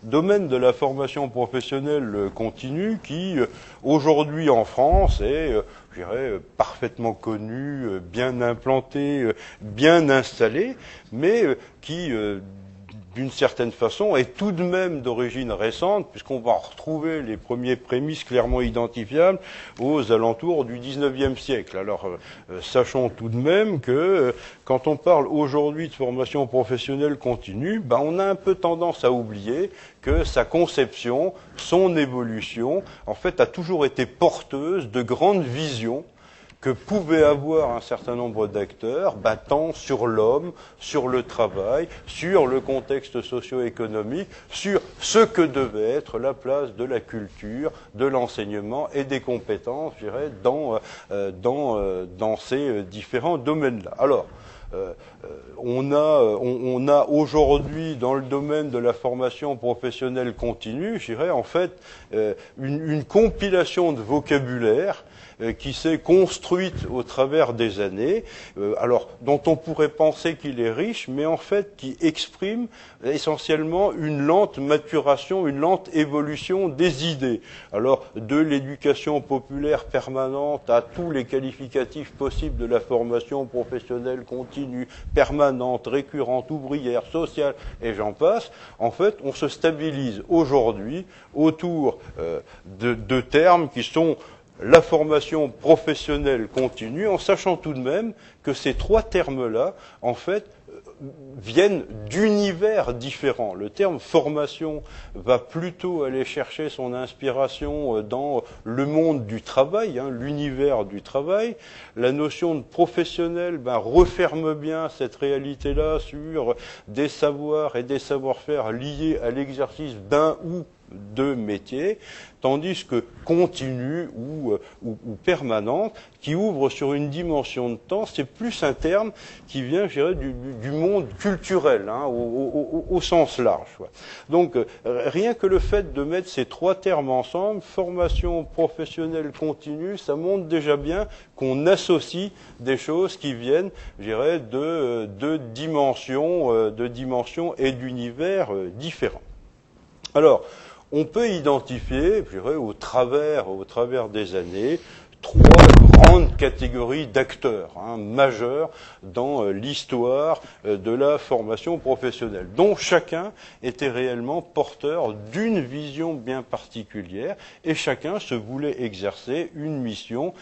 domaine de la formation professionnelle continue qui, aujourd'hui en France, est, je dirais, parfaitement connu, bien implanté, bien installé, mais qui, d'une certaine façon, est tout de même d'origine récente, puisqu'on va retrouver les premiers prémices clairement identifiables aux alentours du XIXe siècle. Alors, sachons tout de même que quand on parle aujourd'hui de formation professionnelle continue, on a un peu tendance à oublier que sa conception, son évolution, en fait, a toujours été porteuse de grandes visions que pouvaient avoir un certain nombre d'acteurs, battant sur l'homme, sur le travail, sur le contexte socio-économique, sur ce que devait être la place de la culture, de l'enseignement et des compétences, je dirais, dans ces différents domaines-là. Alors, on a aujourd'hui dans le domaine de la formation professionnelle continue, je dirais en fait une compilation de vocabulaire qui s'est construite au travers des années, alors dont on pourrait penser qu'il est riche, mais en fait qui exprime essentiellement une lente maturation, une lente évolution des idées. Alors de l'éducation populaire permanente à tous les qualificatifs possibles de la formation professionnelle continue, permanente, récurrente, ouvrière, sociale, et j'en passe, en fait on se stabilise aujourd'hui autour de termes qui sont la formation professionnelle continue, en sachant tout de même que ces trois termes-là, en fait, viennent d'univers différents. Le terme formation va plutôt aller chercher son inspiration dans le monde du travail, l'univers du travail. La notion de professionnel referme bien cette réalité-là sur des savoirs et des savoir-faire liés à l'exercice d'un ou deux métiers, tandis que continue ou permanente, qui ouvre sur une dimension de temps, c'est plus un terme qui vient, je dirais, du monde culturel, au sens large. Donc, rien que le fait de mettre ces trois termes ensemble, formation professionnelle continue, ça montre déjà bien qu'on associe des choses qui viennent, je dirais, de dimensions et d'univers différents. Alors, on peut identifier, je dirais, au travers des années, trois grandes catégories d'acteurs majeurs dans l'histoire de la formation professionnelle, dont chacun était réellement porteur d'une vision bien particulière et chacun se voulait exercer une mission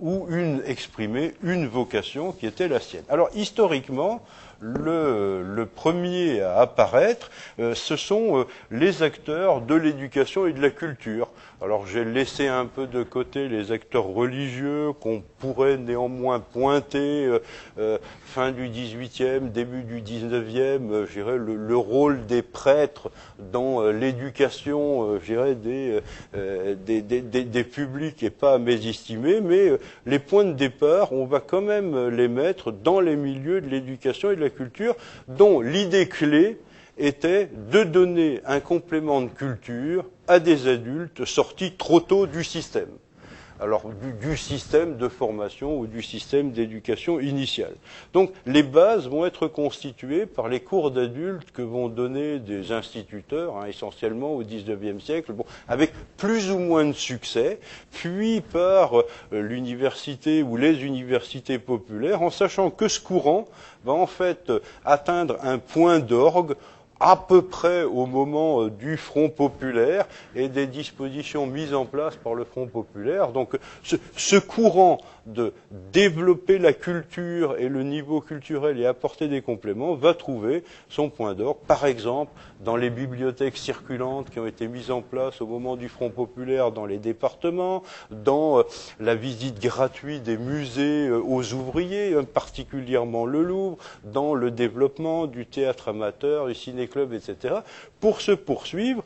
ou exprimer une vocation qui était la sienne. Alors historiquement, le premier à apparaître, ce sont les acteurs de l'éducation et de la culture. Alors j'ai laissé un peu de côté les acteurs religieux qu'on pourrait néanmoins pointer fin du XVIIIe, début du XIXe, je dirais le rôle des prêtres dans l'éducation, je dirais des publics est pas à mésestimer, mais les points de départ, on va quand même les mettre dans les milieux de l'éducation et de la culture, dont l'idée clé était de donner un complément de culture à des adultes sortis trop tôt du système. Alors, du système de formation ou du système d'éducation initiale. Donc, les bases vont être constituées par les cours d'adultes que vont donner des instituteurs, essentiellement au XIXe siècle, avec plus ou moins de succès, puis par l'université ou les universités populaires, en sachant que ce courant va en fait atteindre un point d'orgue à peu près au moment du Front populaire et des dispositions mises en place par le Front populaire. Donc ce courant de développer la culture et le niveau culturel et apporter des compléments va trouver son point d'orgue, par exemple dans les bibliothèques circulantes qui ont été mises en place au moment du Front populaire dans les départements, dans la visite gratuite des musées aux ouvriers, particulièrement le Louvre, dans le développement du théâtre amateur, du ciné-club, etc., pour se poursuivre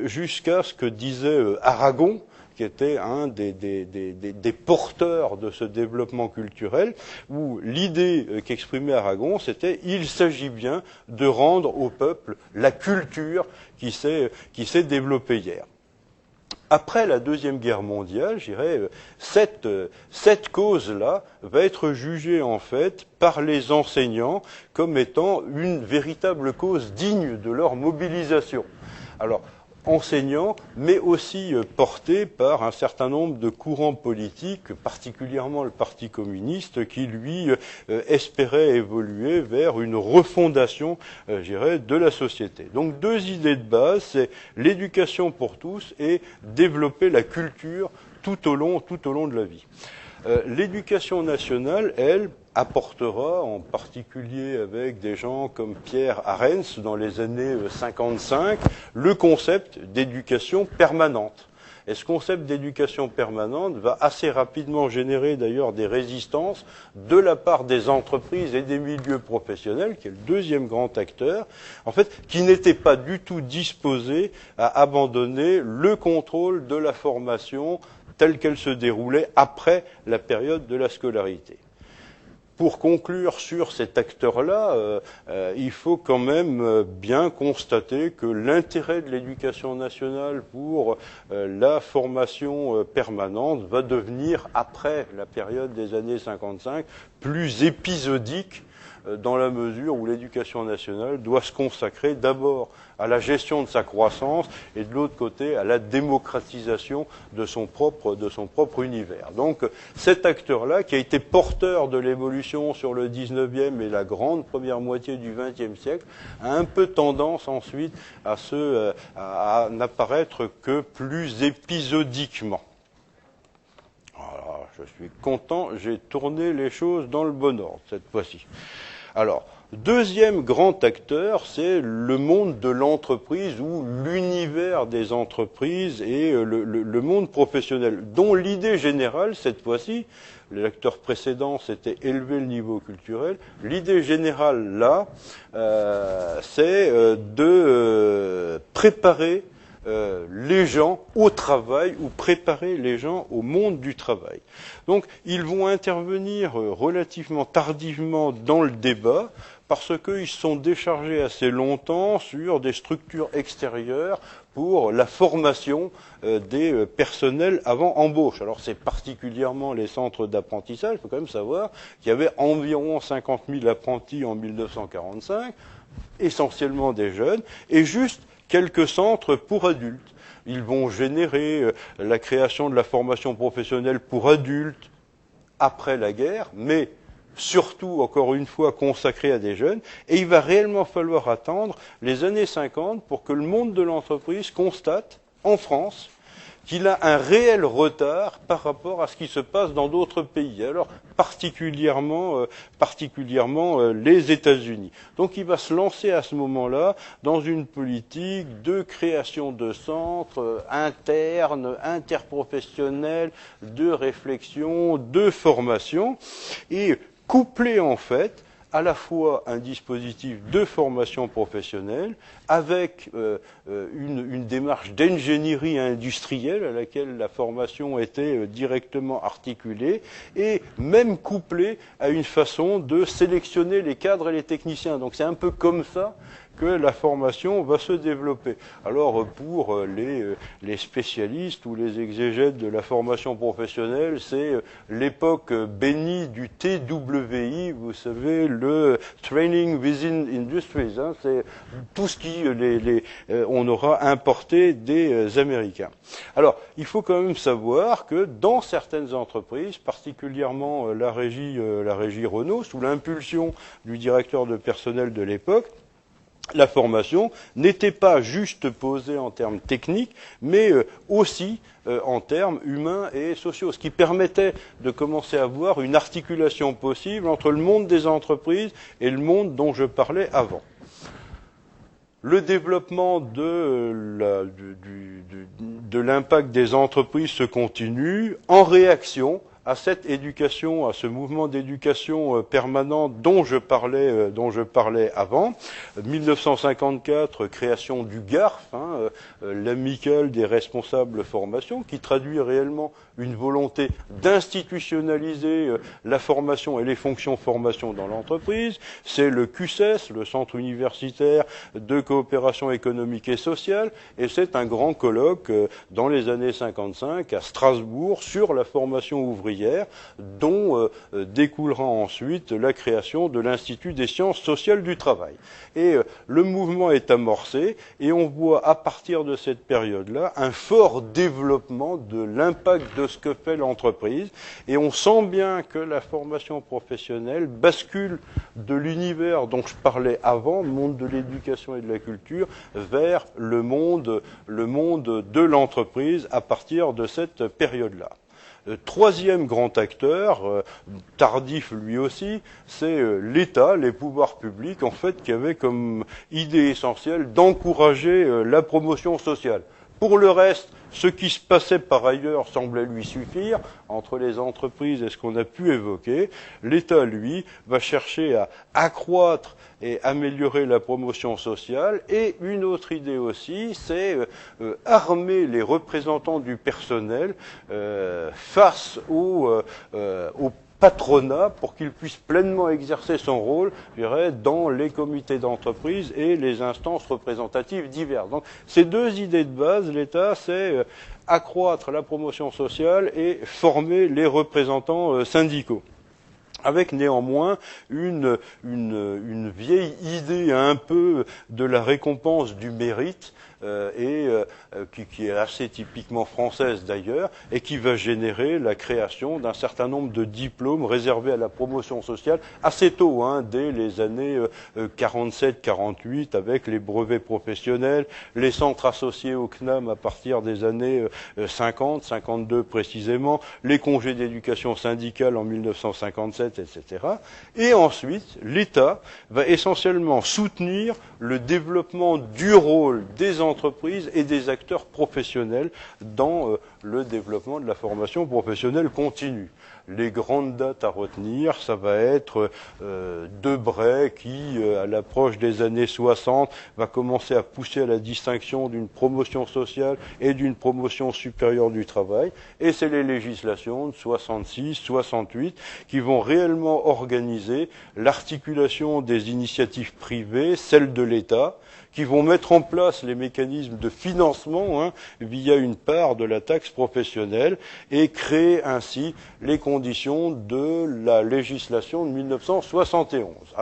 jusqu'à ce que disait Aragon, qui était un des porteurs de ce développement culturel, où l'idée qu'exprimait Aragon, c'était il s'agit bien de rendre au peuple la culture qui s'est développée hier. Après la Deuxième Guerre mondiale, je dirais, cette cause-là va être jugée en fait par les enseignants comme étant une véritable cause digne de leur mobilisation. Alors, enseignants, mais aussi portés par un certain nombre de courants politiques, particulièrement le Parti communiste, qui lui espérait évoluer vers une refondation, je dirais, de la société. Donc deux idées de base, c'est l'éducation pour tous et développer la culture tout au long de la vie. L'éducation nationale, elle, apportera, en particulier avec des gens comme Pierre Arens dans les années 55, le concept d'éducation permanente. Et ce concept d'éducation permanente va assez rapidement générer d'ailleurs des résistances de la part des entreprises et des milieux professionnels, qui est le deuxième grand acteur, en fait, qui n'étaient pas du tout disposés à abandonner le contrôle de la formation telle qu'elle se déroulait après la période de la scolarité. Pour conclure sur cet acteur-là, il faut quand même bien constater que l'intérêt de l'éducation nationale pour la formation permanente va devenir, après la période des années 55, plus épisodique dans la mesure où l'éducation nationale doit se consacrer d'abord à la gestion de sa croissance et de l'autre côté à la démocratisation de son propre univers. Donc cet acteur-là, qui a été porteur de l'évolution sur le 19e et la grande première moitié du 20e siècle, a un peu tendance ensuite à n'apparaître que plus épisodiquement. Voilà, je suis content, j'ai tourné les choses dans le bon ordre cette fois-ci. Alors, deuxième grand acteur, c'est le monde de l'entreprise ou l'univers des entreprises et le monde professionnel, dont l'idée générale, cette fois-ci, l'acteur précédent, c'était élever le niveau culturel, l'idée générale là, c'est de préparer les gens au travail ou préparer les gens au monde du travail. Donc ils vont intervenir relativement tardivement dans le débat parce qu'ils se sont déchargés assez longtemps sur des structures extérieures pour la formation des personnels avant embauche. Alors c'est particulièrement les centres d'apprentissage, il faut quand même savoir qu'il y avait environ 50 000 apprentis en 1945, essentiellement des jeunes, et juste quelques centres pour adultes. Ils vont générer la création de la formation professionnelle pour adultes après la guerre, mais surtout, encore une fois, consacrée à des jeunes. Et il va réellement falloir attendre les années 50 pour que le monde de l'entreprise constate, en France, qu'il a un réel retard par rapport à ce qui se passe dans d'autres pays, alors particulièrement les États-Unis. Donc il va se lancer à ce moment-là dans une politique de création de centres internes, interprofessionnels, de réflexion, de formation, et couplé en fait à la fois un dispositif de formation professionnelle avec une démarche d'ingénierie industrielle à laquelle la formation était directement articulée et même couplée à une façon de sélectionner les cadres et les techniciens. Donc c'est un peu comme ça que la formation va se développer. Alors pour les spécialistes ou les exégètes de la formation professionnelle, c'est l'époque bénie du TWI, vous savez, le Training Within Industries, hein, c'est tout ce qui on aura importé des Américains. Alors, il faut quand même savoir que dans certaines entreprises, particulièrement la régie Renault, sous l'impulsion du directeur de personnel de l'époque, la formation n'était pas juste posée en termes techniques, mais aussi en termes humains et sociaux, ce qui permettait de commencer à voir une articulation possible entre le monde des entreprises et le monde dont je parlais avant. Le développement de l'impact des entreprises se continue en réaction à cette éducation, à ce mouvement d'éducation permanent dont je parlais avant. 1954, création du GARF, l'amicale des responsables formation, qui traduit réellement une volonté d'institutionnaliser la formation et les fonctions formation dans l'entreprise. C'est le CUCES, le Centre universitaire de coopération économique et sociale, et c'est un grand colloque dans les années 55 à Strasbourg sur la formation ouvrière, dont découlera ensuite la création de l'Institut des sciences sociales du travail. Et le mouvement est amorcé, et on voit à partir de cette période-là un fort développement de l'impact de ce que fait l'entreprise, et on sent bien que la formation professionnelle bascule de l'univers dont je parlais avant, le monde de l'éducation et de la culture, vers le monde de l'entreprise à partir de cette période-là. Troisième grand acteur, tardif lui aussi, c'est l'État, les pouvoirs publics, en fait, qui avaient comme idée essentielle d'encourager la promotion sociale. Pour le reste, ce qui se passait par ailleurs semblait lui suffire, entre les entreprises et ce qu'on a pu évoquer. L'État, lui, va chercher à accroître et améliorer la promotion sociale. Et une autre idée aussi, c'est armer les représentants du personnel face au patronat pour qu'il puisse pleinement exercer son rôle, je dirais, dans les comités d'entreprise et les instances représentatives diverses. Donc, ces deux idées de base, l'État, c'est accroître la promotion sociale et former les représentants syndicaux. Avec néanmoins une vieille idée un peu de la récompense du mérite, qui est assez typiquement française d'ailleurs, et qui va générer la création d'un certain nombre de diplômes réservés à la promotion sociale assez tôt, dès les années 47-48, avec les brevets professionnels, les centres associés au CNAM à partir des années 50, 52 précisément, les congés d'éducation syndicale en 1957, etc. Et ensuite, l'État va essentiellement soutenir le développement du rôle des entreprises et des acteurs professionnels dans le développement de la formation professionnelle continue. Les grandes dates à retenir, ça va être Debray qui, à l'approche des années 60, va commencer à pousser à la distinction d'une promotion sociale et d'une promotion supérieure du travail. Et c'est les législations de 66, 68 qui vont réellement organiser l'articulation des initiatives privées, celles de l'État, qui vont mettre en place les mécanismes de financement via une part de la taxe professionnelle et créer ainsi les conditions de la législation de 1971.